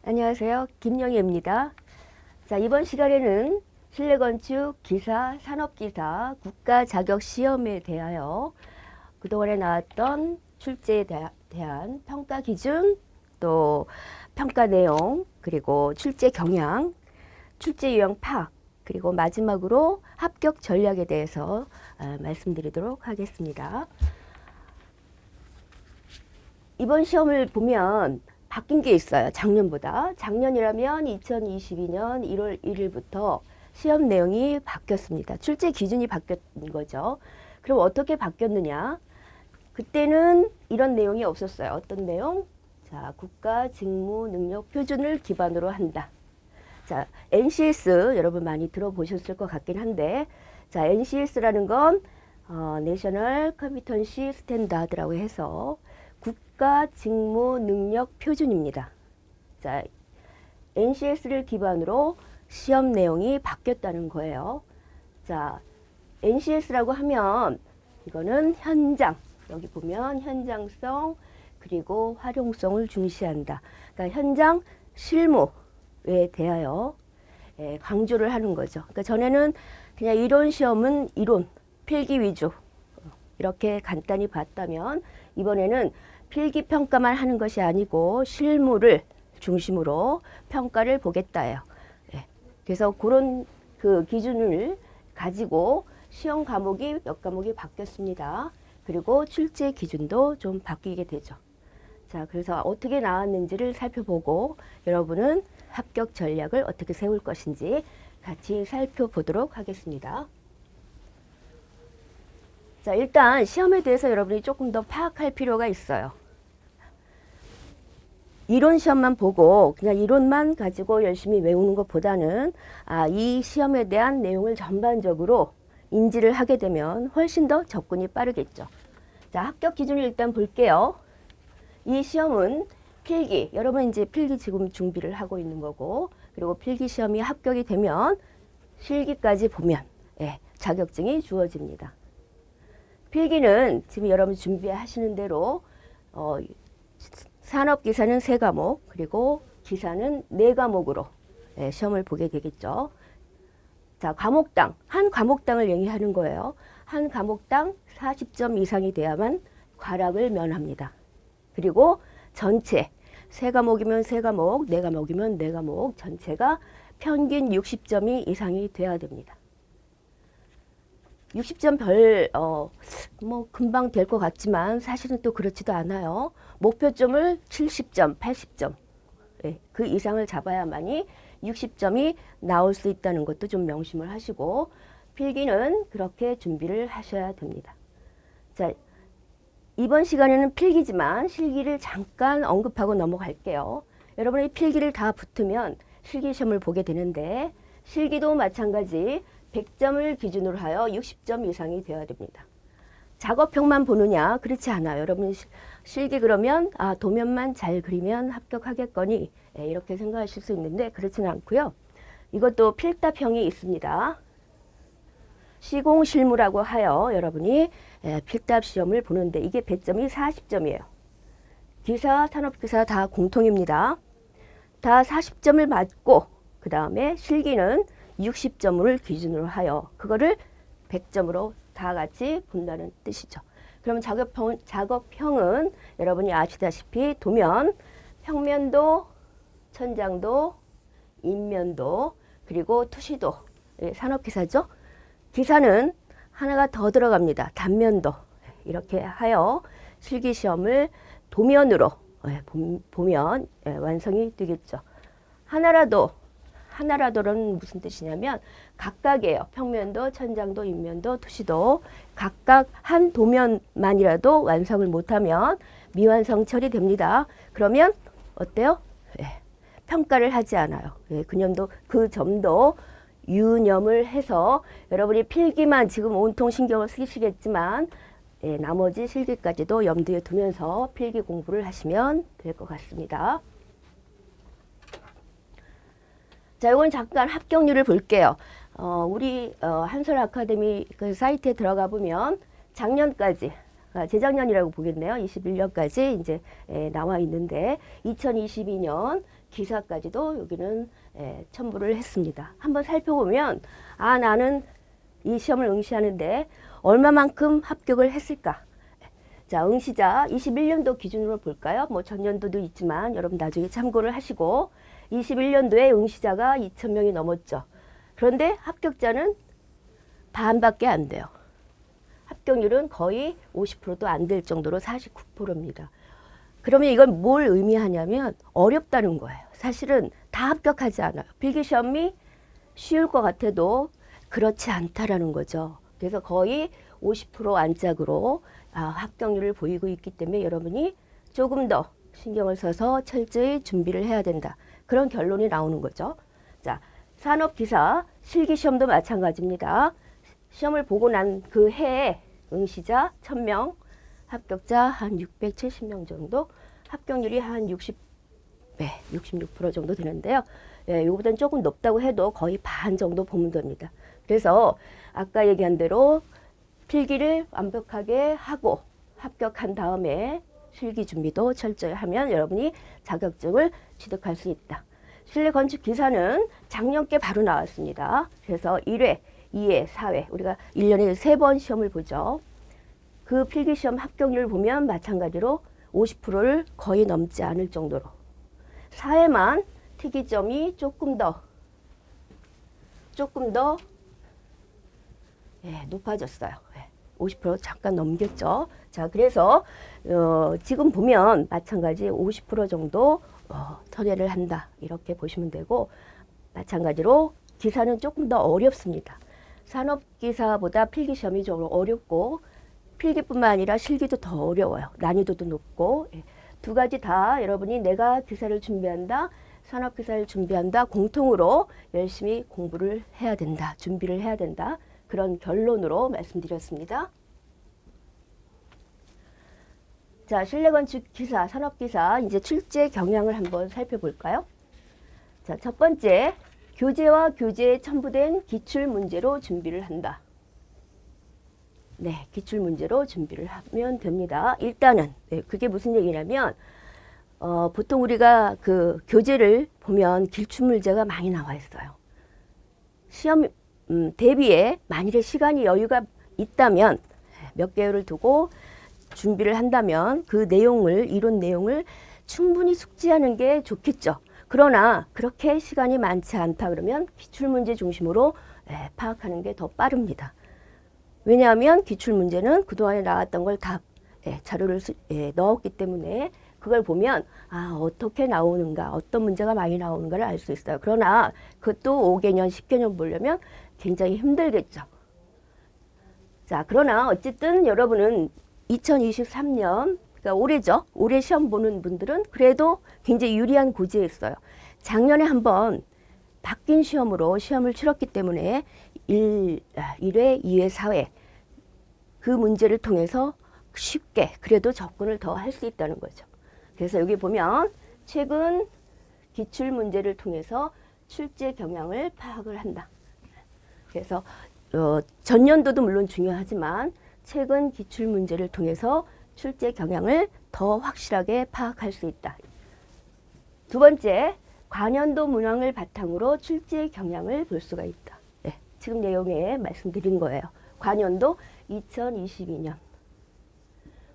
안녕하세요. 김영애입니다. 자, 이번 시간에는 실내건축 기사, 산업기사 국가 자격 시험에 대하여 그동안에 나왔던 출제에 대한 평가 기준, 또 평가 내용, 그리고 출제 경향, 출제 유형 파악, 그리고 마지막으로 합격 전략에 대해서 말씀드리도록 하겠습니다. 이번 시험을 보면 바뀐 게 있어요. 작년보다. 작년이라면 2022년 1월 1일부터 시험 내용이 바뀌었습니다. 출제 기준이 바뀐 거죠. 그럼 어떻게 바뀌었느냐? 그때는 이런 내용이 없었어요. 어떤 내용? 자, 국가 직무 능력 표준을 기반으로 한다. 자, NCS 여러분 많이 들어보셨을 것 같긴 한데, 자, NCS라는 건 내셔널 컴피턴시 스탠다드라고 해서 국가 직무 능력 표준입니다. 자, NCS를 기반으로 시험 내용이 바뀌었다는 거예요. 자, NCS라고 하면 이거는 현장, 여기 보면 현장성 그리고 활용성을 중시한다. 그러니까 현장 실무에 대하여 강조를 하는 거죠. 그러니까 전에는 그냥 이론 시험은 이론, 필기 위주 이렇게 간단히 봤다면 이번에는 필기 평가만 하는 것이 아니고 실무를 중심으로 평가를 보겠다예요. 그래서 그런 그 기준을 가지고 시험 과목이 몇 과목이 바뀌었습니다. 그리고 출제 기준도 좀 바뀌게 되죠. 자, 그래서 어떻게 나왔는지를 살펴보고 여러분은 합격 전략을 어떻게 세울 것인지 같이 살펴보도록 하겠습니다. 자, 일단 시험에 대해서 여러분이 조금 더 파악할 필요가 있어요. 이론 시험만 보고 그냥 이론만 가지고 열심히 외우는 것보다는 이 시험에 대한 내용을 전반적으로 인지를 하게 되면 훨씬 더 접근이 빠르겠죠. 자, 합격 기준을 일단 볼게요. 이 시험은 필기, 여러분 이제 필기 지금 준비를 하고 있는 거고, 그리고 필기 시험이 합격이 되면 실기까지 보면 자격증이 주어집니다. 필기는 지금 여러분 준비하시는 대로 산업기사는 3과목, 그리고 기사는 4과목으로 시험을 보게 되겠죠. 자, 과목당, 한 과목당을 얘기하는 거예요. 한 과목당 40점 이상이 돼야만 과락을 면합니다. 그리고 전체, 3과목이면 3과목, 4과목이면 4과목, 전체가 평균 60점이 이상이 돼야 됩니다. 60점 뭐 금방 될 것 같지만 사실은 또 그렇지도 않아요. 목표점을 70점, 80점 그 이상을 잡아야만이 60점이 나올 수 있다는 것도 좀 명심을 하시고 필기는 그렇게 준비를 하셔야 됩니다. 자, 이번 시간에는 필기지만 실기를 잠깐 언급하고 넘어갈게요. 여러분이 필기를 다 붙으면 실기 시험을 보게 되는데 실기도 마찬가지 100점을 기준으로 하여 60점 이상이 되어야 됩니다. 작업형만 보느냐? 그렇지 않아요. 여러분 실기 그러면 도면만 잘 그리면 합격하겠거니 이렇게 생각하실 수 있는데 그렇지는 않고요. 이것도 필답형이 있습니다. 시공실무라고 하여 여러분이 필답 시험을 보는데 이게 100점이 40점이에요. 기사, 산업기사 다 공통입니다. 다 40점을 맞고 그 다음에 실기는 60점을 기준으로 하여 그거를 100점으로 다 같이 본다는 뜻이죠. 그러면 작업형은 여러분이 아시다시피 도면, 평면도, 천장도, 인면도, 그리고 투시도, 산업기사죠. 기사는 하나가 더 들어갑니다. 단면도. 이렇게 하여 실기시험을 도면으로 보면 완성이 되겠죠. 하나라도는 무슨 뜻이냐면 각각이에요. 평면도, 천장도, 인면도, 투시도 각각 한 도면만이라도 완성을 못하면 미완성 처리됩니다. 그러면 어때요? 평가를 하지 않아요. 그 점도 유념을 해서 여러분이 필기만 지금 온통 신경을 쓰시겠지만 나머지 실기까지도 염두에 두면서 필기 공부를 하시면 될 것 같습니다. 자, 이건 잠깐 합격률을 볼게요. 우리 한솔 아카데미 그 사이트에 들어가 보면 작년까지 재작년이라고 보겠네요. 21년까지 이제 나와 있는데 2022년 기사까지도 여기는 첨부를 했습니다. 한번 살펴보면 아 나는 이 시험을 응시하는데 얼마만큼 합격을 했을까? 자, 응시자 21년도 기준으로 볼까요? 뭐 전년도도 있지만 여러분 나중에 참고를 하시고 21년도에 응시자가 2,000명이 넘었죠. 그런데 합격자는 반밖에 안 돼요. 합격률은 거의 50%도 안 될 정도로 49%입니다. 그러면 이건 뭘 의미하냐면 어렵다는 거예요. 사실은 다 합격하지 않아요. 필기시험이 쉬울 것 같아도 그렇지 않다라는 거죠. 그래서 거의 50% 안짝으로 합격률을 보이고 있기 때문에 여러분이 조금 더 신경을 써서 철저히 준비를 해야 된다. 그런 결론이 나오는 거죠. 자, 산업기사 실기시험도 마찬가지입니다. 시험을 보고 난 그 해에 응시자 1,000명, 합격자 한 670명 정도, 합격률이 한 66% 정도 되는데요. 이거보다는 조금 높다고 해도 거의 반 정도 보면 됩니다. 그래서 아까 얘기한 대로 필기를 완벽하게 하고 합격한 다음에 실기 준비도 철저히 하면 여러분이 자격증을 취득할 수 있다. 실내 건축 기사는 작년께 바로 나왔습니다. 그래서 1회, 2회, 4회 우리가 1년에 3번 시험을 보죠. 그 필기시험 합격률을 보면 마찬가지로 50%를 거의 넘지 않을 정도로 4회만 특이점이 조금 더 높아졌어요. 50% 잠깐 넘겼죠. 자, 그래서 지금 보면 마찬가지 50% 정도 선회를 한다. 이렇게 보시면 되고 마찬가지로 기사는 조금 더 어렵습니다. 산업기사보다 필기시험이 좀 어렵고 필기뿐만 아니라 실기도 더 어려워요. 난이도도 높고 두 가지 다 여러분이 내가 기사를 준비한다, 산업기사를 준비한다 공통으로 열심히 공부를 해야 된다, 준비를 해야 된다. 그런 결론으로 말씀드렸습니다. 자, 실내건축기사, 산업기사 이제 출제 경향을 한번 살펴볼까요? 자, 첫 번째, 교재와 교재에 첨부된 기출문제로 준비를 한다. 네, 기출문제로 준비를 하면 됩니다. 일단은 그게 무슨 얘기냐면 보통 우리가 그 교재를 보면 기출문제가 많이 나와 있어요. 시험 대비에 만일에 시간이 여유가 있다면 몇 개월을 두고 준비를 한다면 그 내용을 이론 내용을 충분히 숙지하는 게 좋겠죠. 그러나 그렇게 시간이 많지 않다 그러면 기출문제 중심으로 파악하는 게 더 빠릅니다. 왜냐하면 기출문제는 그동안에 나왔던 걸 다 자료를 넣었기 때문에 그걸 보면 어떻게 나오는가, 어떤 문제가 많이 나오는가를 알 수 있어요. 그러나 그것도 5개년, 10개년 보려면 굉장히 힘들겠죠. 자, 그러나 어쨌든 여러분은 2023년, 그러니까 올해죠. 올해 시험 보는 분들은 그래도 굉장히 유리한 고지에 있어요. 작년에 한번 바뀐 시험으로 시험을 치렀기 때문에 1회, 2회, 4회 그 문제를 통해서 쉽게 그래도 접근을 더 할 수 있다는 거죠. 그래서 여기 보면 최근 기출 문제를 통해서 출제 경향을 파악을 한다. 그래서 전년도도 물론 중요하지만 최근 기출 문제를 통해서 출제 경향을 더 확실하게 파악할 수 있다. 두 번째, 관연도 문항을 바탕으로 출제 경향을 볼 수가 있다. 지금 내용에 말씀드린 거예요. 관연도 2022년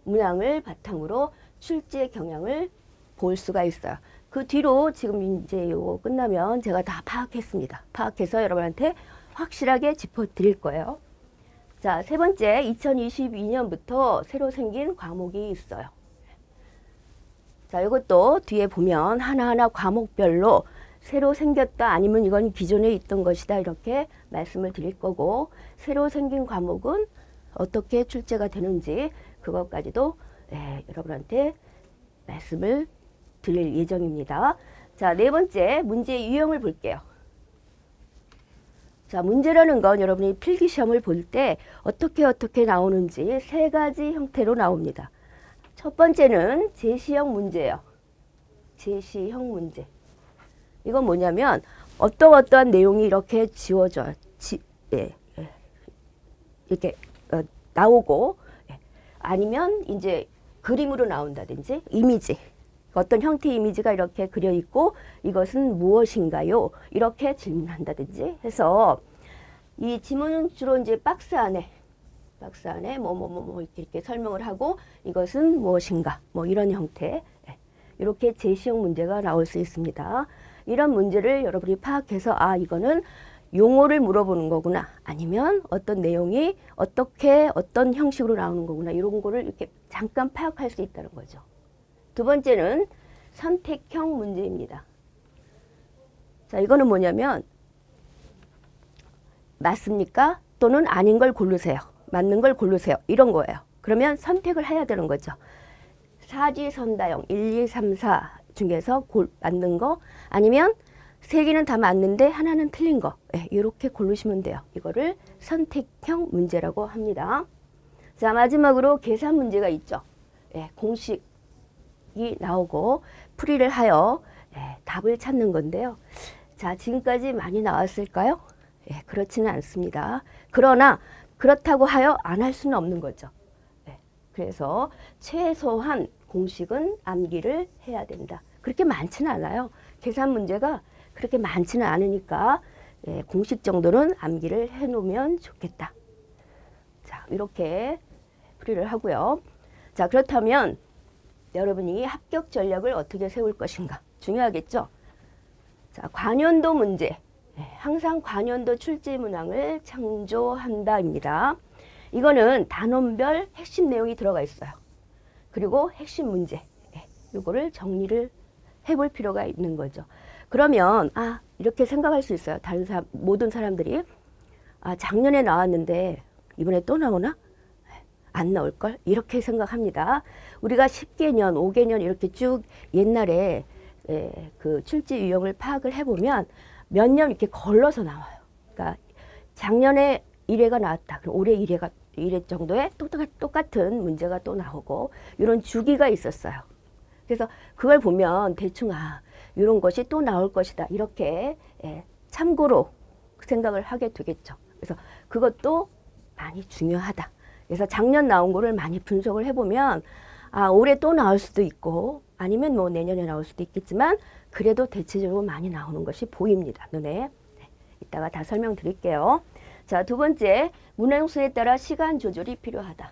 문항을 바탕으로 출제 경향을 볼 수가 있어요. 그 뒤로 지금 이제 이거 끝나면 제가 다 파악했습니다. 파악해서 여러분한테 확실하게 짚어드릴 거예요. 자, 세 번째, 2022년부터 새로 생긴 과목이 있어요. 자, 이것도 뒤에 보면 하나하나 과목별로 새로 생겼다 아니면 이건 기존에 있던 것이다 이렇게 말씀을 드릴 거고 새로 생긴 과목은 어떻게 출제가 되는지 그것까지도 여러분한테 말씀을 드릴 예정입니다. 자, 네 번째 문제 유형을 볼게요. 자, 문제라는 건 여러분이 필기시험을 볼 때 어떻게 나오는지 세 가지 형태로 나옵니다. 첫 번째는 제시형 문제예요. 제시형 문제. 이건 뭐냐면 어떠한 내용이 이렇게 지워져요. 이렇게 나오고 아니면 이제 그림으로 나온다든지 이미지 어떤 형태의 이미지가 이렇게 그려 있고 이것은 무엇인가요? 이렇게 질문한다든지 해서 이 지문은 주로 이제 박스 안에 이렇게 설명을 하고 이것은 무엇인가 뭐 이런 형태 이렇게 제시형 문제가 나올 수 있습니다. 이런 문제를 여러분이 파악해서 아 이거는 용어를 물어보는 거구나 아니면 어떤 내용이 어떻게 어떤 형식으로 나오는 거구나 이런 거를 이렇게 잠깐 파악할 수 있다는 거죠. 두 번째는 선택형 문제입니다. 자, 이거는 뭐냐면 맞습니까? 또는 아닌 걸 고르세요. 맞는 걸 고르세요. 이런 거예요. 그러면 선택을 해야 되는 거죠. 사지선다형 1, 2, 3, 4 중에서 맞는 거 아니면 세 개는 다 맞는데 하나는 틀린 거 이렇게 고르시면 돼요. 이거를 선택형 문제라고 합니다. 자, 마지막으로 계산 문제가 있죠. 공식이 나오고 풀이를 하여 답을 찾는 건데요. 자, 지금까지 많이 나왔을까요? 그렇지는 않습니다. 그러나 그렇다고 하여 안 할 수는 없는 거죠. 그래서 최소한 공식은 암기를 해야 된다. 그렇게 많지는 않아요. 계산 문제가 그렇게 많지는 않으니까 공식 정도는 암기를 해놓으면 좋겠다. 자, 이렇게 풀이를 하고요. 자, 그렇다면 여러분이 합격 전략을 어떻게 세울 것인가 중요하겠죠. 자, 관연도 문제. 항상 관연도 출제 문항을 창조한다입니다. 이거는 단원별 핵심 내용이 들어가 있어요. 그리고 핵심 문제. 이거를 정리를 해볼 필요가 있는 거죠. 그러면 이렇게 생각할 수 있어요. 모든 사람들이 작년에 나왔는데 이번에 또 나오나? 안 나올걸? 이렇게 생각합니다. 우리가 10개년, 5개년 이렇게 쭉 옛날에 그 출제 유형을 파악을 해보면 몇 년 이렇게 걸러서 나와요. 그러니까 작년에 1회가 나왔다. 그럼 올해 1회 정도의 똑같은 문제가 또 나오고 이런 주기가 있었어요. 그래서 그걸 보면 대충 이런 것이 또 나올 것이다. 이렇게 참고로 생각을 하게 되겠죠. 그래서 그것도 많이 중요하다. 그래서 작년 나온 거를 많이 분석을 해보면 올해 또 나올 수도 있고 아니면 뭐 내년에 나올 수도 있겠지만 그래도 대체적으로 많이 나오는 것이 보입니다. 눈에. 이따가 다 설명드릴게요. 자, 두 번째, 문항수에 따라 시간 조절이 필요하다.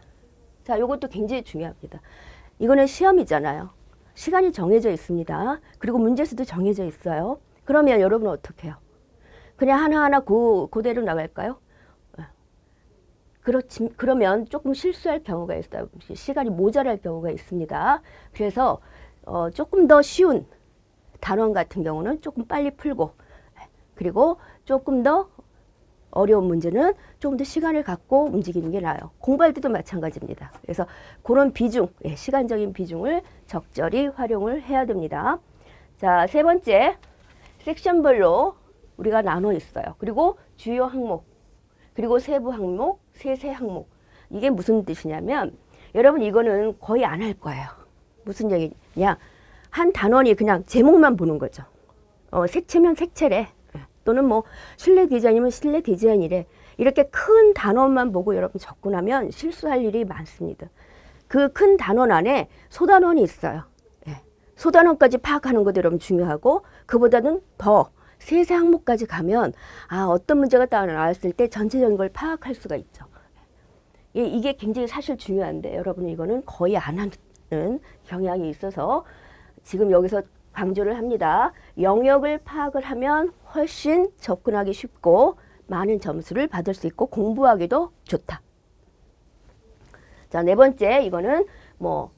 자, 이것도 굉장히 중요합니다. 이거는 시험이잖아요. 시간이 정해져 있습니다. 그리고 문제수도 정해져 있어요. 그러면 여러분은 어떻게 해요? 그냥 하나하나 그대로 나갈까요? 그러면 조금 실수할 경우가 있어요. 시간이 모자랄 경우가 있습니다. 그래서 조금 더 쉬운 단원 같은 경우는 조금 빨리 풀고 그리고 조금 더 어려운 문제는 조금 더 시간을 갖고 움직이는 게 나아요. 공부할 때도 마찬가지입니다. 그래서 그런 비중, 시간적인 비중을 적절히 활용을 해야 됩니다. 자, 세 번째, 섹션별로 우리가 나눠 있어요. 그리고 주요 항목, 그리고 세부 항목, 세세 항목. 이게 무슨 뜻이냐면 여러분 이거는 거의 안 할 거예요. 무슨 얘기냐? 한 단원이 그냥 제목만 보는 거죠. 색채면 색채래. 또는 뭐 실내 디자인이면 실내 디자인이래. 이렇게 큰 단원만 보고 여러분 접근하면 실수할 일이 많습니다. 그 큰 단원 안에 소단원이 있어요. 소단원까지 파악하는 것도 여러분 중요하고 그보다는 더 세세 항목까지 가면 어떤 문제가 나왔을 때 전체적인 걸 파악할 수가 있죠. 이게 굉장히 사실 중요한데 여러분 이거는 거의 안 하는 경향이 있어서 지금 여기서 강조를 합니다. 영역을 파악을 하면 훨씬 접근하기 쉽고 많은 점수를 받을 수 있고 공부하기도 좋다. 자, 네 번째 이거는 뭐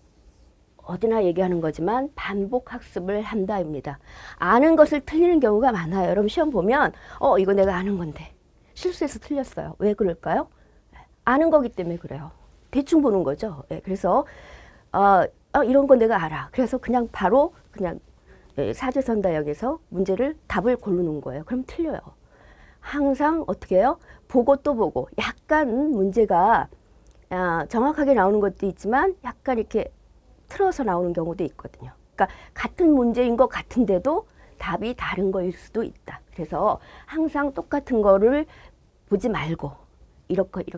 어디나 얘기하는 거지만 반복 학습을 한다입니다. 아는 것을 틀리는 경우가 많아요. 여러분 시험 보면 이거 내가 아는 건데 실수해서 틀렸어요. 왜 그럴까요? 아는 거기 때문에 그래요. 대충 보는 거죠. 그래서 이런 거 내가 알아. 그래서 그냥 바로 그냥 사지선다형에서 문제를 답을 고르는 거예요. 그럼 틀려요. 항상 어떻게 해요? 보고 또 보고 약간 문제가 정확하게 나오는 것도 있지만 약간 이렇게 틀어서 나오는 경우도 있거든요. 그러니까 같은 문제인 것 같은데도 답이 다른 거일 수도 있다. 그래서 항상 똑같은 거를 보지 말고 이렇게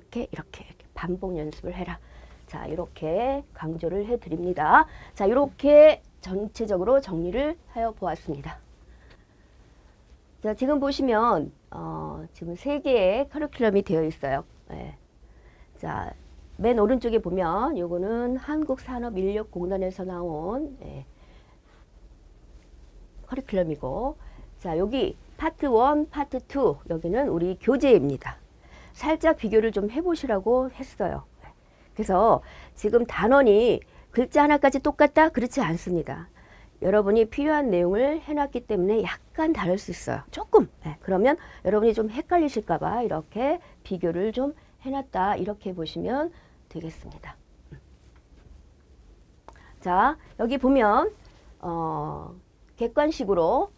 반복 연습을 해라. 자, 이렇게 강조를 해드립니다. 자, 이렇게 전체적으로 정리를 하여 보았습니다. 자, 지금 보시면 지금 3개의 커리큘럼이 되어 있어요. 네. 자, 맨 오른쪽에 보면 요거는 한국산업인력공단에서 나온 커리큘럼이고, 자, 여기 파트 1, 파트 2 여기는 우리 교재입니다. 살짝 비교를 좀 해보시라고 했어요. 그래서 지금 단원이 글자 하나까지 똑같다? 그렇지 않습니다. 여러분이 필요한 내용을 해놨기 때문에 약간 다를 수 있어요. 조금. 그러면 여러분이 좀 헷갈리실까봐 이렇게 비교를 좀 해놨다. 이렇게 보시면 되겠습니다. 자, 여기 보면 객관식으로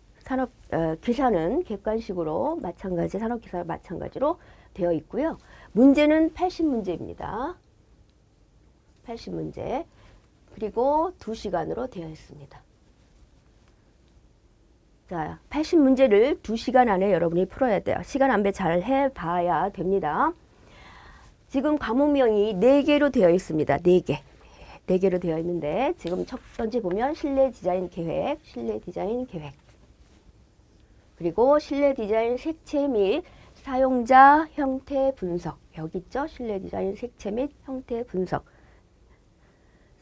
기사는 객관식으로 마찬가지, 산업기사 마찬가지로 되어 있고요. 문제는 80문제입니다. 80문제. 그리고 2시간으로 되어 있습니다. 자, 80문제를 2시간 안에 여러분이 풀어야 돼요. 시간 안배 잘 해봐야 됩니다. 지금 과목명이 4개로 되어 있습니다. 4개. 4개로 되어 있는데 지금 첫 번째 보면 실내 디자인 계획, 실내 디자인 계획. 그리고 실내 디자인 색채 및 사용자 형태 분석. 여기 있죠? 실내 디자인 색채 및 형태 분석.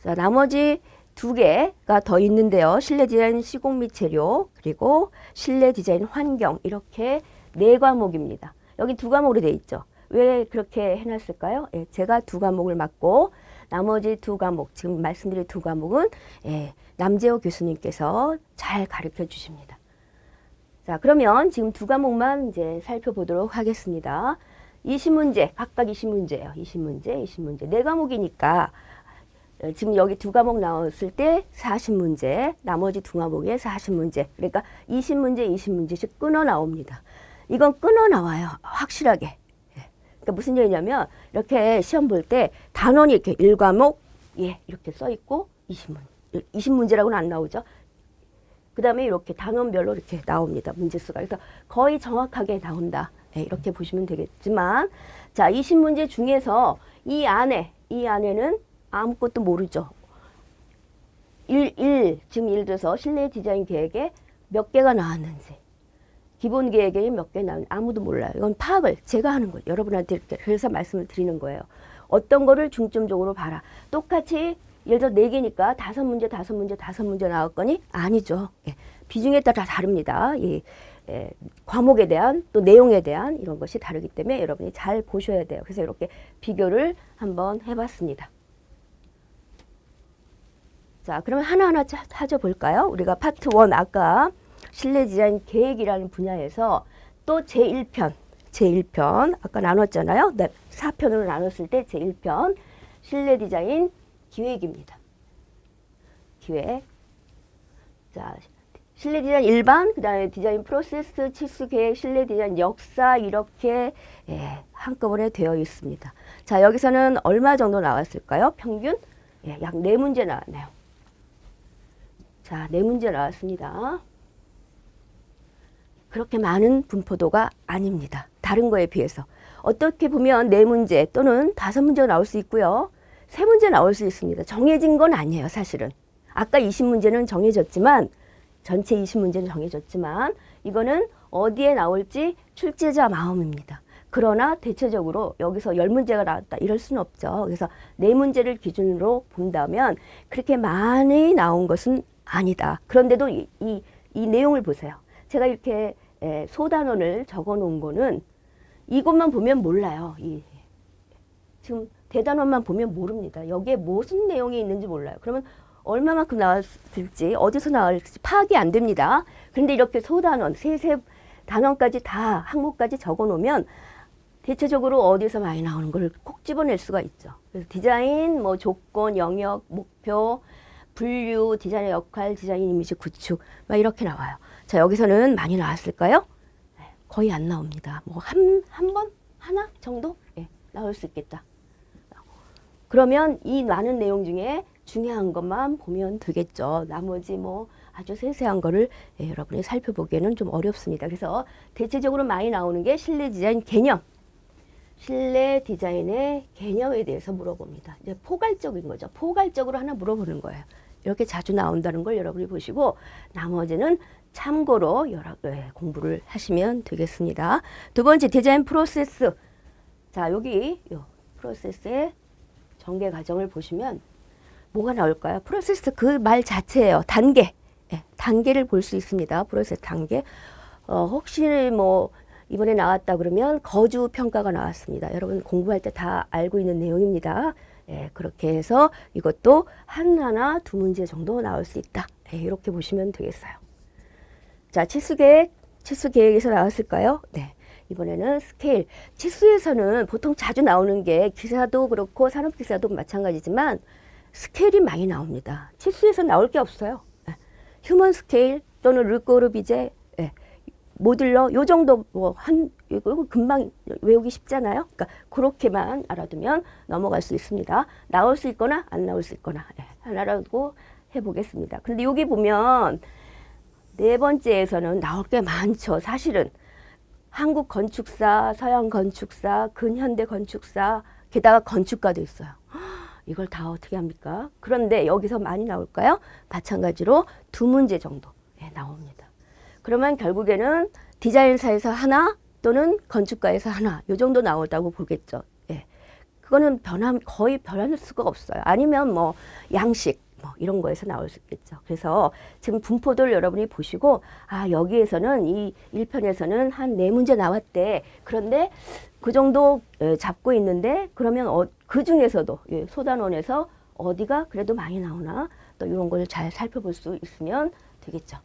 자, 나머지 2개가 더 있는데요. 실내 디자인 시공 및 재료, 그리고 실내 디자인 환경, 이렇게 4과목입니다. 여기 2과목으로 되어 있죠. 왜 그렇게 해놨을까요? 제가 2과목을 맡고 나머지 2과목, 지금 말씀드린 2과목은 남재호 교수님께서 잘 가르쳐 주십니다. 자, 그러면 지금 2과목만 이제 살펴보도록 하겠습니다. 20문제, 각각 20문제예요. 20문제, 20문제. 4과목이니까 지금 여기 2과목 나왔을 때 40문제, 나머지 2과목에 40문제. 그러니까 20문제, 20문제씩 끊어 나옵니다. 이건 끊어 나와요. 확실하게. 그러니까 무슨 얘기냐면 이렇게 시험 볼 때 단원이 이렇게 1과목 이렇게 써 있고 20문제라고는 안 나오죠. 그 다음에 이렇게 단원별로 이렇게 나옵니다. 문제수가. 그래서 거의 정확하게 나온다. 이렇게 보시면 되겠지만, 자, 20문제 중에서 이 안에는 아무것도 모르죠. 지금 예를 들어서 실내 디자인 계획에 몇 개가 나왔는지, 기본 계획에 몇 개 나왔는지 아무도 몰라요. 이건 파악을 제가 하는 거예요. 여러분한테 이렇게. 그래서 말씀을 드리는 거예요. 어떤 거를 중점적으로 봐라. 똑같이 예를 들어 4개니까 5문제 나왔거니? 아니죠. 비중에 따라 다릅니다. 과목에 대한 또 내용에 대한 이런 것이 다르기 때문에 여러분이 잘 보셔야 돼요. 그래서 이렇게 비교를 한번 해봤습니다. 자, 그러면 하나하나 찾아볼까요? 우리가 파트 1 아까 실내 디자인 계획이라는 분야에서 또 제1편 아까 나눴잖아요. 4편으로 나눴을 때 제1편 실내 디자인 기획입니다. 기획. 자, 실내 디자인 일반, 그 다음에 디자인 프로세스, 치수 계획, 실내 디자인 역사 이렇게 한꺼번에 되어 있습니다. 자, 여기서는 얼마 정도 나왔을까요? 평균? 약 4문제 나왔네요. 자, 4문제 나왔습니다. 그렇게 많은 분포도가 아닙니다. 다른 거에 비해서. 어떻게 보면 4문제 또는 5문제가 나올 수 있고요. 3문제 나올 수 있습니다. 정해진 건 아니에요, 사실은. 아까 20문제는 정해졌지만, 전체 20문제는 정해졌지만, 이거는 어디에 나올지 출제자 마음입니다. 그러나 대체적으로 여기서 10문제가 나왔다 이럴 수는 없죠. 그래서 4문제를 기준으로 본다면 그렇게 많이 나온 것은 아니다. 그런데도 이 내용을 보세요. 제가 이렇게 소단원을 적어 놓은 거는 이것만 보면 몰라요. 지금 대단원만 보면 모릅니다. 여기에 무슨 내용이 있는지 몰라요. 그러면 얼마만큼 나왔을지 어디서 나올지 파악이 안 됩니다. 그런데 이렇게 소단원, 세 단원까지 다 항목까지 적어 놓으면 대체적으로 어디서 많이 나오는 걸 콕 집어낼 수가 있죠. 그래서 디자인, 조건, 영역, 목표, 분류, 디자인의 역할, 디자인 이미지 구축 막 이렇게 나와요. 자, 여기서는 많이 나왔을까요? 거의 안 나옵니다. 한 번? 하나 정도? 나올 수 있겠다. 그러면 이 많은 내용 중에 중요한 것만 보면 되겠죠. 나머지 아주 세세한 거를 여러분이 살펴보기에는 좀 어렵습니다. 그래서 대체적으로 많이 나오는 게 실내 디자인 개념. 실내 디자인의 개념에 대해서 물어봅니다. 이제 포괄적인 거죠. 포괄적으로 하나 물어보는 거예요. 이렇게 자주 나온다는 걸 여러분이 보시고 나머지는 참고로 공부를 하시면 되겠습니다. 두 번째 디자인 프로세스. 자, 여기 요 프로세스의 전개 과정을 보시면 뭐가 나올까요? 프로세스 그 말 자체예요. 단계. 예, 단계를 볼 수 있습니다. 프로세스 단계. 혹시 뭐 이번에 나왔다 그러면 거주 평가가 나왔습니다. 여러분 공부할 때 다 알고 있는 내용입니다. 예, 그렇게 해서 이것도 하나, 두 문제 정도 나올 수 있다. 예, 이렇게 보시면 되겠어요. 자, 치수계획에서 나왔을까요? 네. 이번에는 스케일. 치수에서는 보통 자주 나오는 게 기사도 그렇고 산업기사도 마찬가지지만 스케일이 많이 나옵니다. 치수에서 나올 게 없어요. 예. 휴먼 스케일 또는 르꼬르비제, 예. 모듈러 요 정도 이거 금방 외우기 쉽잖아요. 그러니까 그렇게만 알아두면 넘어갈 수 있습니다. 나올 수 있거나 안 나올 수 있거나 예. 하나라고 해보겠습니다. 근데 여기 보면 네 번째에서는 나올 게 많죠. 사실은 한국 건축사, 서양 건축사, 근현대 건축사, 게다가 건축가도 있어요. 이걸 다 어떻게 합니까? 그런데 여기서 많이 나올까요? 마찬가지로 두 문제 정도 나옵니다. 그러면 결국에는 디자인사에서 하나 또는 건축가에서 하나 이 정도 나오다고 보겠죠. 예. 그거는 거의 변할 수가 없어요. 아니면 뭐 양식 뭐 이런 거에서 나올 수 있겠죠. 그래서 지금 분포도를 여러분이 보시고 여기에서는 이 1편에서는 한 4문제 나왔대. 그런데 그 정도 잡고 있는데 그러면 그 중에서도 소단원에서 어디가 그래도 많이 나오나 또 이런 걸 잘 살펴볼 수 있으면 되겠죠.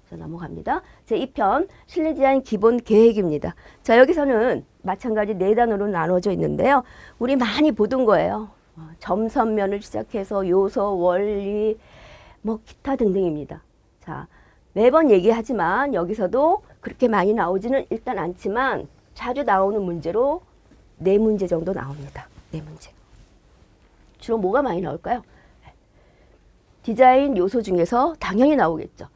자, 넘어갑니다. 제2편 실내 디자인 기본 계획입니다. 자, 여기서는 마찬가지 4단으로 나눠져 있는데요. 우리 많이 보던 거예요. 점선면을 시작해서 요소, 원리, 뭐 기타 등등입니다. 자, 매번 얘기하지만 여기서도 그렇게 많이 나오지는 일단 않지만 자주 나오는 문제로 4문제 정도 나옵니다. 4문제. 주로 뭐가 많이 나올까요? 디자인 요소 중에서 당연히 나오겠죠.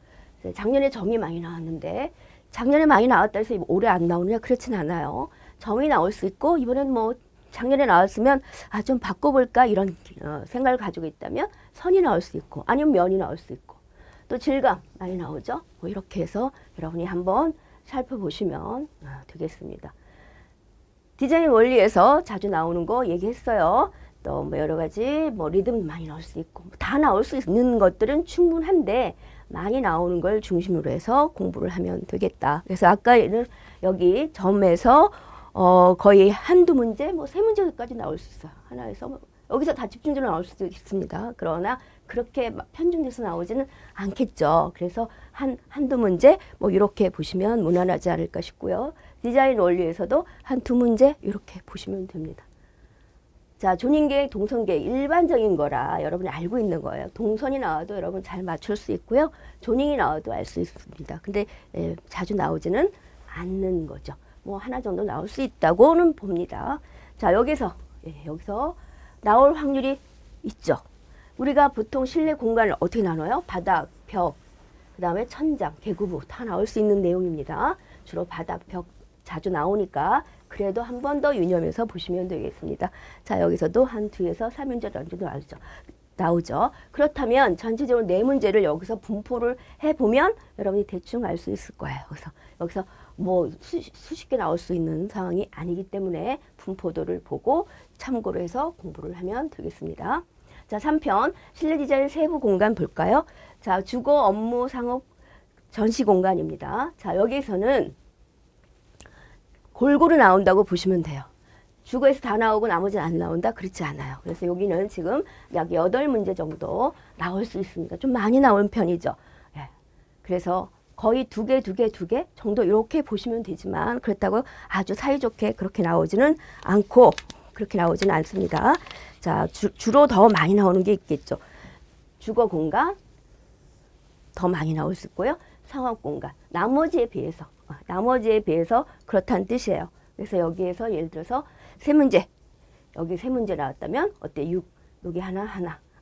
작년에 점이 많이 나왔는데 작년에 많이 나왔다 해서 올해 안 나오느냐? 그렇진 않아요. 점이 나올 수 있고 이번엔 뭐 작년에 나왔으면 좀 바꿔볼까 이런 생각을 가지고 있다면 선이 나올 수 있고 아니면 면이 나올 수 있고 또 질감 많이 나오죠. 뭐 이렇게 해서 여러분이 한번 살펴보시면 되겠습니다. 디자인 원리에서 자주 나오는 거 얘기했어요. 또 뭐 여러 가지 뭐 리듬 많이 나올 수 있고 다 나올 수 있는 것들은 충분한데 많이 나오는 걸 중심으로 해서 공부를 하면 되겠다. 그래서 아까는 여기 점에서 거의 한두 문제, 뭐 3문제까지 나올 수 있어요. 하나에서 여기서 다 집중적으로 나올 수도 있습니다. 그러나 그렇게 편중돼서 나오지는 않겠죠. 그래서 한두 문제 뭐 이렇게 보시면 무난하지 않을까 싶고요. 디자인 원리에서도 한두 문제 이렇게 보시면 됩니다. 자, 조닝계획, 동선계획 일반적인 거라 여러분이 알고 있는 거예요. 동선이 나와도 여러분 잘 맞출 수 있고요. 조닝이 나와도 알 수 있습니다. 근데 자주 나오지는 않는 거죠. 뭐 하나 정도 나올 수 있다고는 봅니다. 자, 여기서 나올 확률이 있죠. 우리가 보통 실내 공간을 어떻게 나눠요? 바닥, 벽, 그 다음에 천장, 개구부 다 나올 수 있는 내용입니다. 주로 바닥, 벽 자주 나오니까 그래도 한 번 더 유념해서 보시면 되겠습니다. 자, 여기서도 한 2에서 3문제 정도 나오죠. 그렇다면 전체적으로 4문제를 여기서 분포를 해보면 여러분이 대충 알 수 있을 거예요. 그래서 여기서 뭐 수십 개 나올 수 있는 상황이 아니기 때문에 분포도를 보고 참고로 해서 공부를 하면 되겠습니다. 자, 3편 실내 디자인 세부 공간 볼까요? 자, 주거, 업무, 상업, 전시 공간입니다. 자, 여기서는 골고루 나온다고 보시면 돼요. 주거에서 다 나오고 나머지는 안 나온다? 그렇지 않아요. 그래서 여기는 지금 약 8문제 정도 나올 수 있습니다. 좀 많이 나온 편이죠. 예. 그래서 거의 2개 정도 이렇게 보시면 되지만 그렇다고 아주 사이좋게 그렇게 나오지는 않고 그렇게 나오지는 않습니다. 자, 주로 더 많이 나오는 게 있겠죠. 주거 공간 더 많이 나올 수 있고요. 상업 공간 나머지에 비해서 그렇다는 뜻이에요. 그래서 여기에서 예를 들어서 3문제 여기 3문제 나왔다면 어때? 6 여기 하나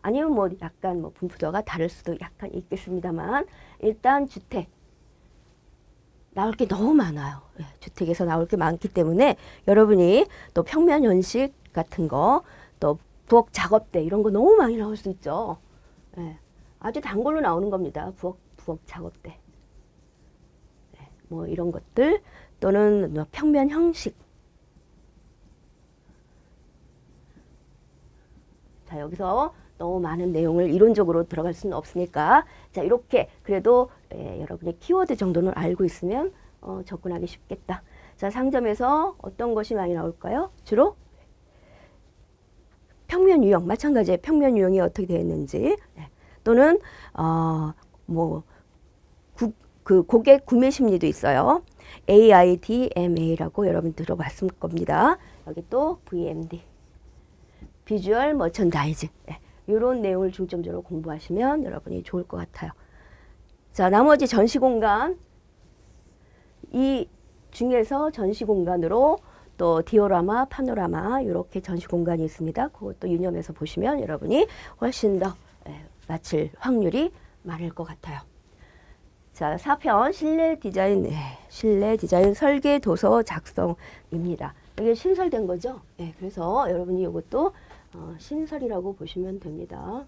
아니면 뭐 약간 뭐 분포도가 다를 수도 약간 있겠습니다만 일단 주택 나올 게 너무 많아요. 예, 주택에서 나올 게 많기 때문에 여러분이 또 평면 연식 같은 거 또 부엌 작업대 이런 거 너무 많이 나올 수 있죠. 예, 아주 단골로 나오는 겁니다. 부엌 작업대. 네, 뭐 이런 것들 또는 뭐 평면 형식. 자, 여기서 너무 많은 내용을 이론적으로 들어갈 수는 없으니까 자, 이렇게 그래도 여러분의 키워드 정도는 알고 있으면 접근하기 쉽겠다. 자, 상점에서 어떤 것이 많이 나올까요? 주로 평면 유형, 마찬가지예요. 평면 유형이 어떻게 되어 있는지 또는 뭐 그 고객 구매 심리도 있어요. AIDMA라고 여러분 들어봤을 겁니다. 여기 또 VMD, 비주얼 머천다이즈. 이런 내용을 중점적으로 공부하시면 여러분이 좋을 것 같아요. 자, 나머지 전시 공간, 이 중에서 전시 공간으로 또 디오라마, 파노라마 이렇게 전시 공간이 있습니다. 그것도 유념해서 보시면 여러분이 훨씬 더 맞힐 확률이 많을 것 같아요. 자, 4편 실내 디자인 설계 도서 작성입니다. 이게 신설된 거죠. 그래서 여러분이 이것도 신설이라고 보시면 됩니다.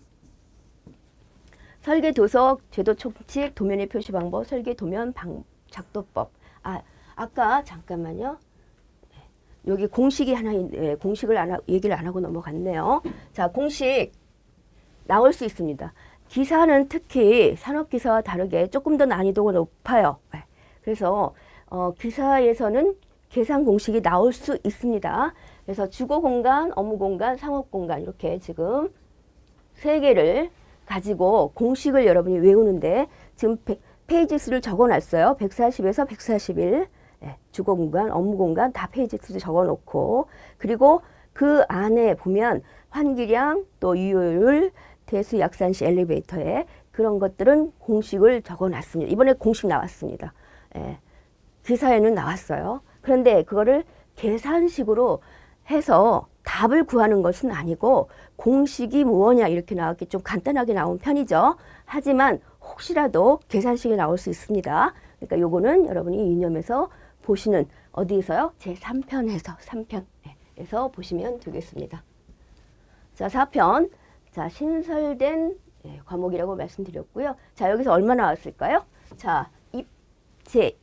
설계 도서 제도 총칙 도면의 표시 방법 설계 도면 작도법. 아까 잠깐만요. 여기 공식이 하나 공식을 얘기를 안 하고 넘어갔네요. 자, 공식 나올 수 있습니다. 기사는 특히 산업기사와 다르게 조금 더 난이도가 높아요. 그래서 기사에서는 계산 공식이 나올 수 있습니다. 그래서 주거 공간, 업무 공간, 상업 공간 이렇게 지금 세 개를 가지고 공식을 여러분이 외우는데 지금 페이지 수를 적어놨어요. 140에서 141 주거 공간, 업무 공간 다 페이지 수를 적어놓고 그리고 그 안에 보면 환기량, 또 유효율, 대수 약산시 엘리베이터에 그런 것들은 공식을 적어놨습니다. 이번에 공식 나왔습니다. 기사에는 나왔어요. 그런데 그거를 계산식으로 해서 답을 구하는 것은 아니고 공식이 뭐냐 이렇게 나왔기 좀 간단하게 나온 편이죠. 하지만 혹시라도 계산식이 나올 수 있습니다. 그러니까 요거는 여러분이 유념해서 보시는 어디에서요? 제 3편에서 3편에서 보시면 되겠습니다. 자, 4편. 자, 신설된 과목이라고 말씀드렸고요. 자, 여기서 얼마 나왔을까요? 자, 입제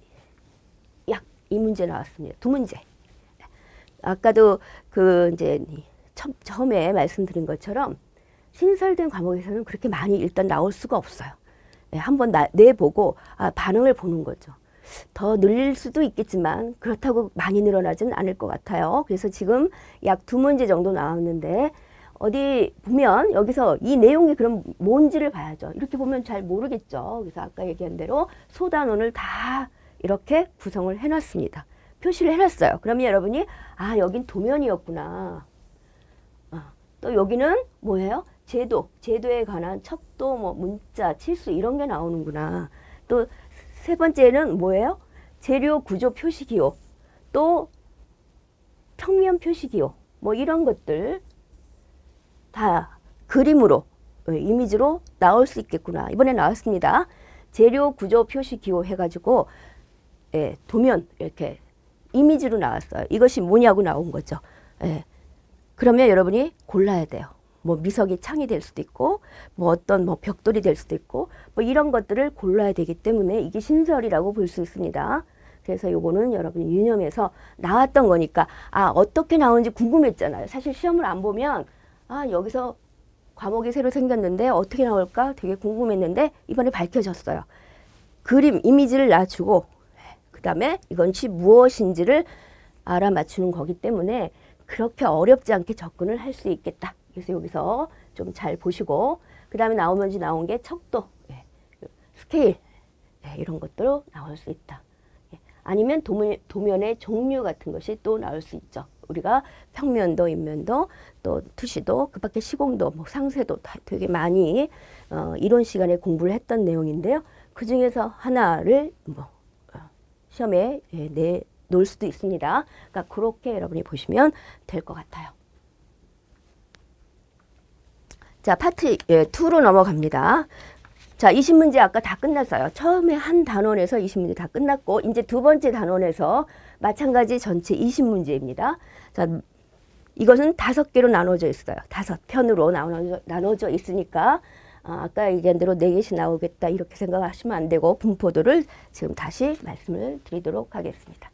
약 이 문제 나왔습니다. 두 문제. 아까도 그 이제 처음에 말씀드린 것처럼 신설된 과목에서는 그렇게 많이 일단 나올 수가 없어요. 한번 내보고 반응을 보는 거죠. 더 늘릴 수도 있겠지만 그렇다고 많이 늘어나지는 않을 것 같아요. 그래서 지금 약 두 문제 정도 나왔는데 어디 보면 여기서 이 내용이 그럼 뭔지를 봐야죠. 이렇게 보면 잘 모르겠죠. 그래서 아까 얘기한 대로 소단원을 다 이렇게 구성을 해놨습니다. 표시를 해놨어요. 그러면 여러분이 여긴 도면이었구나. 또 여기는 뭐예요? 제도에 관한 척도, 뭐 문자, 치수 이런 게 나오는구나. 또 세 번째는 뭐예요? 재료 구조 표시기호, 또 평면 표시기호, 뭐 이런 것들 다 그림으로, 이미지로 나올 수 있겠구나. 이번에 나왔습니다. 재료 구조 표시기호 해가지고 도면 이렇게 이미지로 나왔어요. 이것이 뭐냐고 나온 거죠. 그러면 여러분이 골라야 돼요. 뭐 미석이 창이 될 수도 있고 뭐 어떤 뭐 벽돌이 될 수도 있고 뭐 이런 것들을 골라야 되기 때문에 이게 신설이라고 볼 수 있습니다. 그래서 요거는 여러분이 유념해서 나왔던 거니까 어떻게 나오는지 궁금했잖아요. 사실 시험을 안 보면 여기서 과목이 새로 생겼는데 어떻게 나올까 되게 궁금했는데 이번에 밝혀졌어요. 그림, 이미지를 놔주고 그 다음에 이것이 무엇인지를 알아맞추는 거기 때문에 그렇게 어렵지 않게 접근을 할 수 있겠다. 그래서 여기서 좀 잘 보시고 그 다음에 나온 게 척도, 스케일 이런 것들로 나올 수 있다. 아니면 도면의 종류 같은 것이 또 나올 수 있죠. 우리가 평면도, 인면도, 또 투시도, 그 밖에 시공도, 뭐 상세도 다 되게 많이 이론 시간에 공부를 했던 내용인데요. 그 중에서 하나를 시험에 내놓을 수도 있습니다. 그러니까 그렇게 여러분이 보시면 될 것 같아요. 자, 파트 2로 넘어갑니다. 자, 20문제 아까 다 끝났어요. 처음에 한 단원에서 20문제 다 끝났고 이제 두 번째 단원에서 마찬가지 전체 20문제입니다. 자, 이것은 5개로 나눠져 있어요. 5편으로 나눠져 있으니까 아까 얘기한 대로 4개씩 나오겠다 이렇게 생각하시면 안 되고 분포도를 지금 다시 말씀을 드리도록 하겠습니다.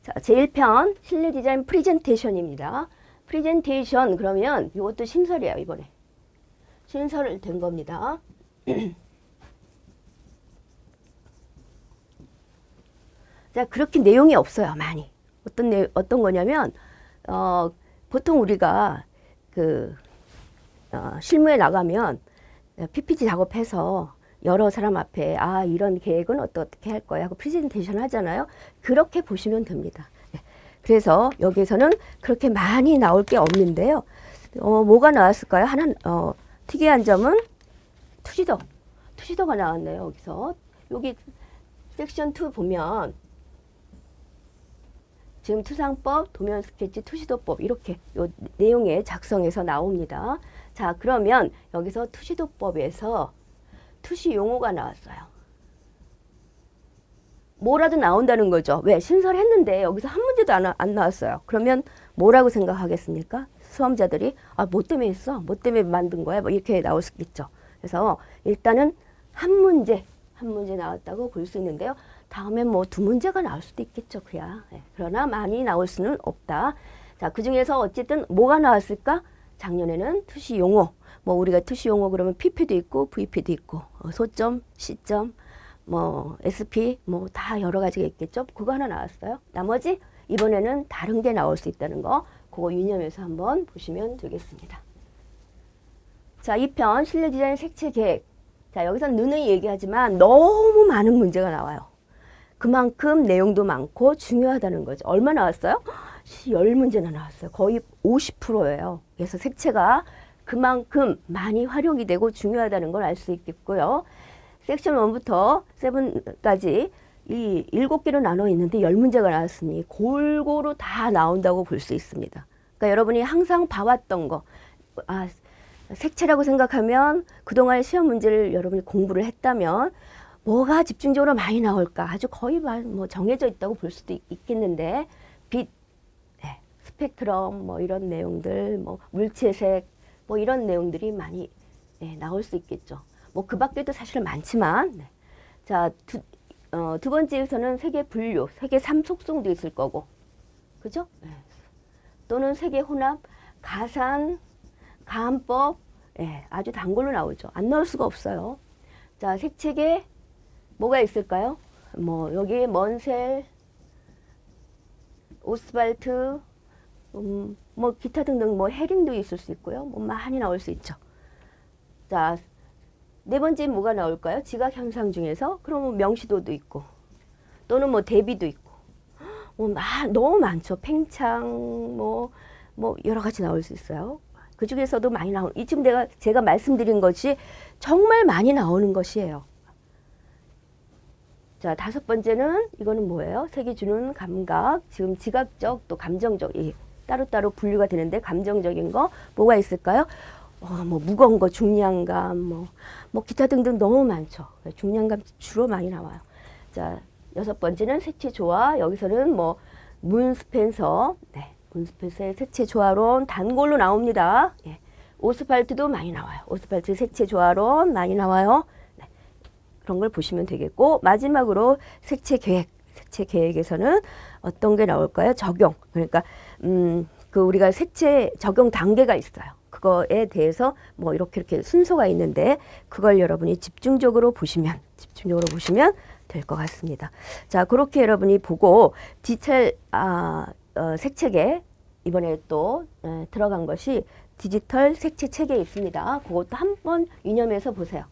자, 제1편 실내 디자인 프리젠테이션입니다. 프리젠테이션 그러면 이것도 신설이에요. 이번에 신설 된 겁니다. 자, 그렇게 내용이 없어요. 많이. 어떤 거냐면 보통 우리가 실무에 나가면 PPT 작업해서 여러 사람 앞에 이런 계획은 어떻게 할 거야 하고 프레젠테이션 하잖아요. 그렇게 보시면 됩니다. 그래서 여기에서는 그렇게 많이 나올 게 없는데요. 뭐가 나왔을까요? 하나 특이한 점은 투시더가 나왔네요. 여기서 여기 섹션 2 보면 지금 투상법, 도면 스케치, 투시도법 이렇게 요 내용에 작성해서 나옵니다. 자, 그러면 여기서 투시도법에서 투시 용어가 나왔어요. 뭐라도 나온다는 거죠. 왜? 신설했는데 여기서 한 문제도 안 나왔어요. 그러면 뭐라고 생각하겠습니까? 수험자들이 뭐 때문에 했어? 뭐 때문에 만든 거야? 뭐 이렇게 나올 수 있겠죠. 그래서 일단은 한 문제 나왔다고 볼 수 있는데요. 다음엔 뭐 2문제가 나올 수도 있겠죠. 그러나 많이 나올 수는 없다. 자, 그 중에서 어쨌든 뭐가 나왔을까? 작년에는 투시 용어. 뭐 우리가 투시 용어 그러면 PP도 있고 VP도 있고 소점, 시점, 뭐 SP 뭐 다 여러 가지가 있겠죠. 그거 하나 나왔어요. 나머지 이번에는 다른 게 나올 수 있다는 거 그거 유념해서 한번 보시면 되겠습니다. 자, 2편 실내 디자인 색채 계획. 자, 여기서 누누이 얘기하지만 너무 많은 문제가 나와요. 그만큼 내용도 많고 중요하다는 거죠. 얼마 나왔어요? 10문제나 나왔어요. 거의 50%예요. 그래서 색채가 그만큼 많이 활용이 되고 중요하다는 걸 알 수 있겠고요. 섹션 1부터 7까지 이 7개로 나눠 있는데 10문제가 나왔으니 골고루 다 나온다고 볼 수 있습니다. 그러니까 여러분이 항상 봐왔던 거, 색채라고 생각하면 그동안 시험 문제를 여러분이 공부를 했다면 뭐가 집중적으로 많이 나올까? 아주 거의 뭐 정해져 있다고 볼 수도 있겠는데 빛, 스펙트럼 뭐 이런 내용들, 뭐 물체색 뭐 이런 내용들이 많이 나올 수 있겠죠. 뭐 그 밖에도 사실 많지만 자, 두 번째에서는 세계 분류, 세계 3속성도 있을 거고 그죠? 또는 세계 혼합, 가산, 가함법 아주 단골로 나오죠. 안 나올 수가 없어요. 자, 색채계 뭐가 있을까요? 뭐 여기 먼셀, 오스발트, 뭐 기타 등등 뭐 헤링도 있을 수 있고요. 뭐 많이 나올 수 있죠. 자, 4번째 뭐가 나올까요? 지각 현상 중에서 그러면 명시도도 있고 또는 뭐 대비도 있고 뭐 너무 많죠. 팽창 뭐 여러 가지 나올 수 있어요. 그 중에서도 많이 지금 제가 말씀드린 것이 정말 많이 나오는 것이에요. 자, 5번째는 이거는 뭐예요? 색이 주는 감각, 지금 지각적 또 감정적 따로따로 분류가 되는데 감정적인 거 뭐가 있을까요? 뭐 무거운 거 중량감, 뭐 기타 등등 너무 많죠. 중량감 주로 많이 나와요. 자, 6번째는 색채 조화. 여기서는 뭐 문 스펜서의 색채 조화론 단골로 나옵니다. 오스팔트도 많이 나와요. 오스팔트 색채 조화론 많이 나와요. 그런 걸 보시면 되겠고 마지막으로 색채 계획. 색채 계획에서는 어떤 게 나올까요? 적용. 그러니까 우리가 색채 적용 단계가 있어요. 그거에 대해서 뭐 이렇게 순서가 있는데 그걸 여러분이 집중적으로 보시면 될 것 같습니다. 자, 그렇게 여러분이 보고 디지털 색채계 이번에 또 들어간 것이 디지털 색채 책에 있습니다. 그것도 한번 유념해서 보세요.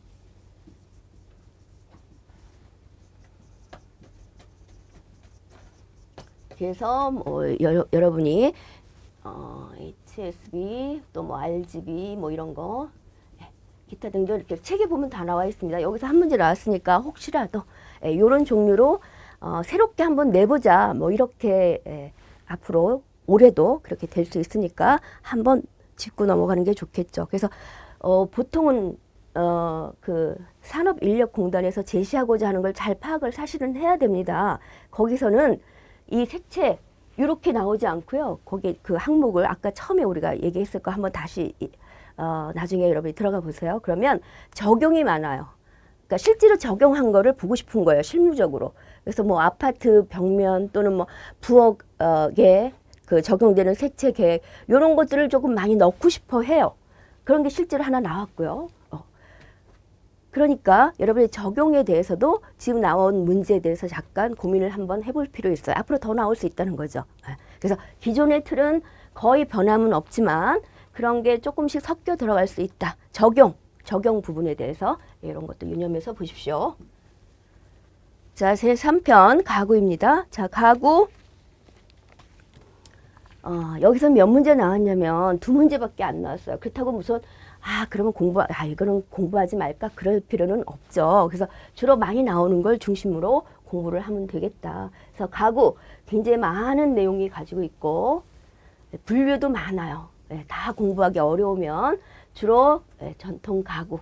그래서 뭐 여러분이 HSB 또 뭐 RGB 뭐 이런 거 기타 등등 이렇게 책에 보면 다 나와 있습니다. 여기서 한 문제 나왔으니까 혹시라도 이런 종류로 새롭게 한번 내보자 뭐 이렇게 앞으로 올해도 그렇게 될 수 있으니까 한번 짚고 넘어가는 게 좋겠죠. 그래서 보통은 그 산업인력공단에서 제시하고자 하는 걸 잘 파악을 사실은 해야 됩니다. 거기서는 이 색채 이렇게 나오지 않고요. 거기 그 항목을 아까 처음에 우리가 얘기했을 거 한번 다시 나중에 여러분이 들어가 보세요. 그러면 적용이 많아요. 그러니까 실제로 적용한 거를 보고 싶은 거예요. 실무적으로. 그래서 뭐 아파트 벽면 또는 뭐 부엌에 그 적용되는 색채 계획 이런 것들을 조금 많이 넣고 싶어 해요. 그런 게 실제로 하나 나왔고요. 그러니까 여러분의 적용에 대해서도 지금 나온 문제에 대해서 잠깐 고민을 한번 해볼 필요 있어요. 앞으로 더 나올 수 있다는 거죠. 그래서 기존의 틀은 거의 변함은 없지만 그런 게 조금씩 섞여 들어갈 수 있다. 적용 부분에 대해서 이런 것도 유념해서 보십시오. 자, 제3편 가구입니다. 자, 가구. 여기서 몇 문제 나왔냐면 2문제밖에 안 나왔어요. 그렇다고 무슨 그러면 이거는 공부하지 말까? 그럴 필요는 없죠. 그래서 주로 많이 나오는 걸 중심으로 공부를 하면 되겠다. 그래서 가구 굉장히 많은 내용이 가지고 있고 분류도 많아요. 다 공부하기 어려우면 주로 전통 가구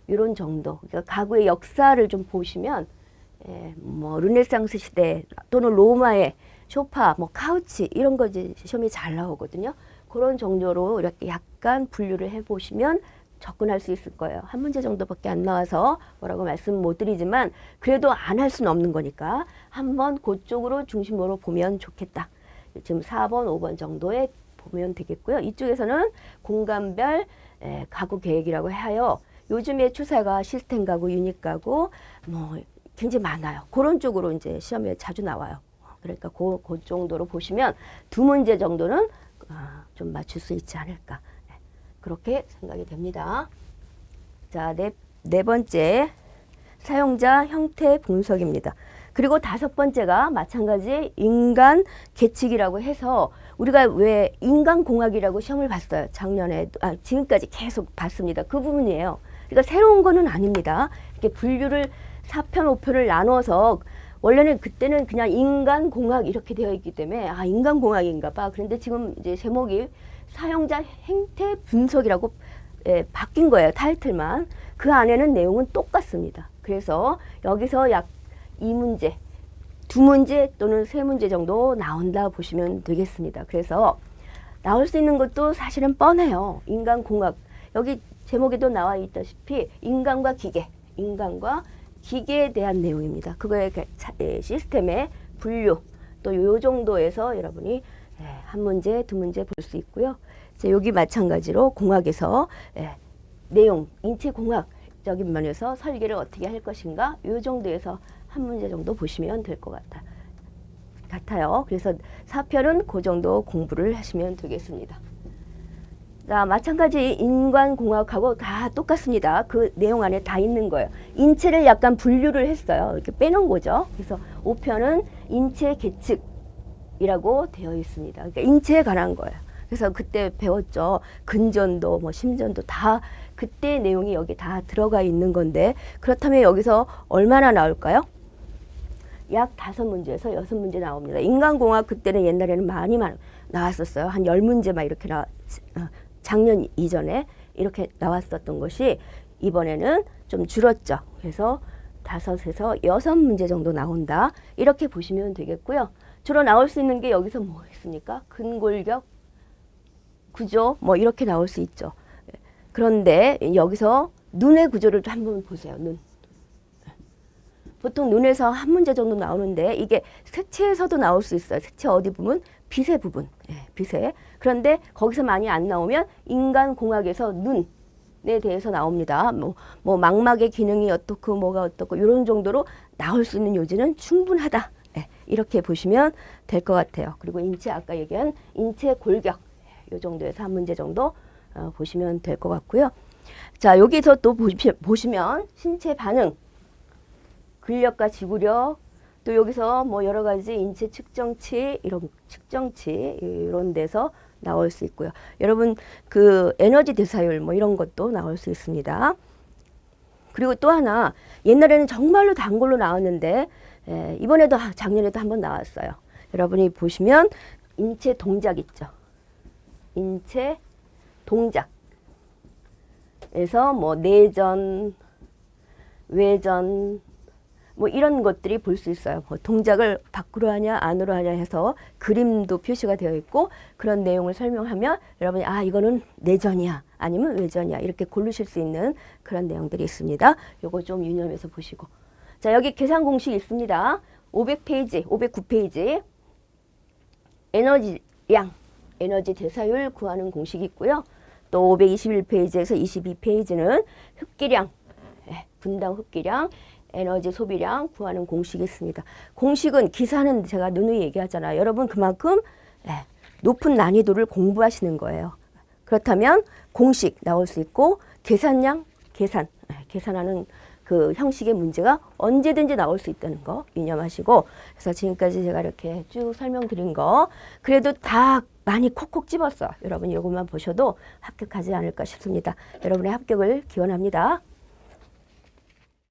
이런 정도. 그러니까 가구의 역사를 좀 보시면 뭐 르네상스 시대 또는 로마의 소파, 뭐 카우치 이런 거 이제 시험이 잘 나오거든요. 그런 정도로 이렇게 약간 분류를 해보시면 접근할 수 있을 거예요. 한 문제 정도밖에 안 나와서 뭐라고 말씀 못 드리지만 그래도 안 할 수는 없는 거니까 한번 그쪽으로 중심으로 보면 좋겠다. 지금 4번, 5번 정도에 보면 되겠고요. 이쪽에서는 공간별 가구 계획이라고 하여 요즘의 추세가 시스템 가구, 유닛 가구 뭐 굉장히 많아요. 그런 쪽으로 이제 시험에 자주 나와요. 그러니까 그 정도로 보시면 2문제 정도는 좀 맞출 수 있지 않을까. 그렇게 생각이 됩니다. 자, 네 번째 사용자 형태 분석입니다. 그리고 5번째가 마찬가지 인간 계측이라고 해서 우리가 왜 인간공학이라고 시험을 봤어요. 작년에 지금까지 계속 봤습니다. 그 부분이에요. 그러니까 새로운 거는 아닙니다. 이렇게 분류를 4편, 5편을 나눠서 원래는 그때는 그냥 인간공학 이렇게 되어 있기 때문에 인간공학인가 봐. 그런데 지금 이제 제목이 사용자 행태 분석이라고 바뀐 거예요. 타이틀만. 그 안에는 내용은 똑같습니다. 그래서 여기서 약 2문제, 2문제 또는 3문제 정도 나온다 보시면 되겠습니다. 그래서 나올 수 있는 것도 사실은 뻔해요. 인간공학. 여기 제목에도 나와 있다시피 인간과 기계에 대한 내용입니다. 그거의 시스템의 분류 또 요 정도에서 여러분이 한 문제, 2문제 볼 수 있고요. 이제 여기 마찬가지로 공학에서 내용, 인체 공학적인 면에서 설계를 어떻게 할 것인가 요 정도에서 한 문제 정도 보시면 될 것 같아요. 그래서 4편은 그 정도 공부를 하시면 되겠습니다. 자, 마찬가지 인간공학하고 다 똑같습니다. 그 내용 안에 다 있는 거예요. 인체를 약간 분류를 했어요. 이렇게 빼놓은 거죠. 그래서 5편은 인체 계측이라고 되어 있습니다. 그러니까 인체에 관한 거예요. 그래서 그때 배웠죠. 근전도 뭐 심전도 다 그때 내용이 여기 다 들어가 있는 건데 그렇다면 여기서 얼마나 나올까요? 약 5문제에서 6문제 나옵니다. 인간공학 그때는 옛날에는 많이 나왔었어요. 한 10문제 막 이렇게 작년 이전에 이렇게 나왔었던 것이 이번에는 좀 줄었죠. 그래서 5에서 6문제 정도 나온다. 이렇게 보시면 되겠고요. 주로 나올 수 있는 게 여기서 뭐 있습니까? 근골격, 구조 뭐 이렇게 나올 수 있죠. 그런데 여기서 눈의 구조를 좀 한번 보세요. 눈. 보통 눈에서 한 문제 정도 나오는데 이게 색채에서도 나올 수 있어요. 색채 어디 부분? 빛의 부분. 빛의. 그런데 거기서 많이 안 나오면 인간공학에서 눈에 대해서 나옵니다. 뭐 망막의 기능이 어떻고 뭐가 어떻고 이런 정도로 나올 수 있는 요지는 충분하다. 이렇게 보시면 될 것 같아요. 그리고 인체 아까 얘기한 인체 골격 이 정도에서 한 문제 정도 보시면 될 것 같고요. 자, 여기서 또 보시면 신체 반응, 근력과 지구력, 또 여기서 뭐 여러 가지 인체 측정치 이런 데서 나올 수 있고요. 여러분 그 에너지 대사율 뭐 이런 것도 나올 수 있습니다. 그리고 또 하나 옛날에는 정말로 단골로 나왔는데 이번에도 작년에도 한번 나왔어요. 여러분이 보시면 인체 동작 있죠. 인체 동작에서 뭐 내전, 외전, 뭐 이런 것들이 볼 수 있어요. 뭐 동작을 밖으로 하냐 안으로 하냐 해서 그림도 표시가 되어 있고 그런 내용을 설명하면 여러분이 아 이거는 내전이야 아니면 외전이야 이렇게 고르실 수 있는 그런 내용들이 있습니다. 요거 좀 유념해서 보시고 자 여기 계산 공식 있습니다. 500페이지 509페이지 에너지량 에너지 대사율 구하는 공식이 있고요. 또 521페이지에서 22페이지는 흡기량 분당 흡기량 에너지 소비량 구하는 공식이 있습니다. 공식은 기사는 제가 누누이 얘기하잖아요. 여러분 그만큼 높은 난이도를 공부하시는 거예요. 그렇다면 공식 나올 수 있고 계산량 계산하는 그 형식의 문제가 언제든지 나올 수 있다는 거 유념하시고 그래서 지금까지 제가 이렇게 쭉 설명드린 거 그래도 다 많이 콕콕 집었어. 여러분 이것만 보셔도 합격하지 않을까 싶습니다. 여러분의 합격을 기원합니다.